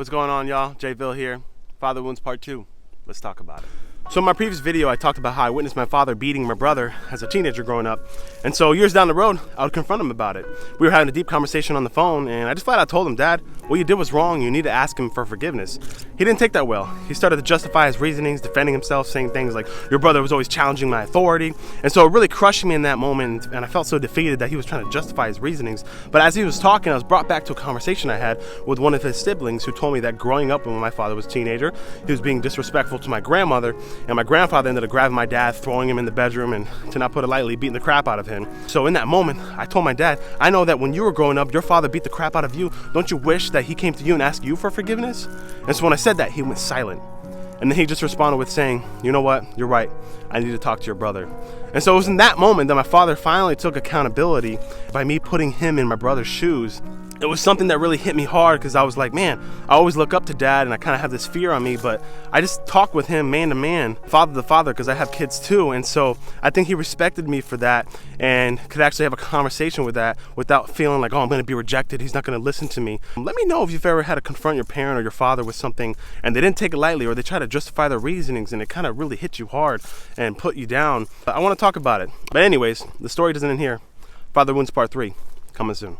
What's going on, y'all? J-Vil here. Father wounds part 2. Let's talk about it. So in my previous video, I talked about how I witnessed my father beating my brother as a teenager growing up. And so years down the road, I would confront him about it. We were having a deep conversation on the phone, and I just flat out told him, "Dad, what you did was wrong. You need to ask him for forgiveness." He didn't take that well. He started to justify his reasonings, defending himself, saying things like, "Your brother was always challenging my authority." And so it really crushed me in that moment, and I felt so defeated that he was trying to justify his reasonings. But as he was talking, I was brought back to a conversation I had with one of his siblings who told me that growing up when my father was a teenager, he was being disrespectful to my grandmother, and my grandfather ended up grabbing my dad, throwing him in the bedroom, and to not put it lightly, beating the crap out of him. So in that moment, I told my dad, "I know that when you were growing up, your father beat the crap out of you. Don't you wish that he came to you and asked you for forgiveness?" And so when I said that, he went silent. And then he just responded with saying, "You know what? You're right. I need to talk to your brother." And so it was in that moment that my father finally took accountability by me putting him in my brother's shoes. It was something that really hit me hard because I was like, man, I always look up to Dad and I kind of have this fear on me, but I just talk with him man to man, father to father, because I have kids too. And so I think he respected me for that and could actually have a conversation with that without feeling like, oh, I'm going to be rejected. He's not going to listen to me. Let me know if you've ever had to confront your parent or your father with something and they didn't take it lightly, or they try to justify their reasonings and it kind of really hit you hard and put you down. I want to talk about it. But anyways, the story doesn't end here. Father Wounds Part 3, coming soon.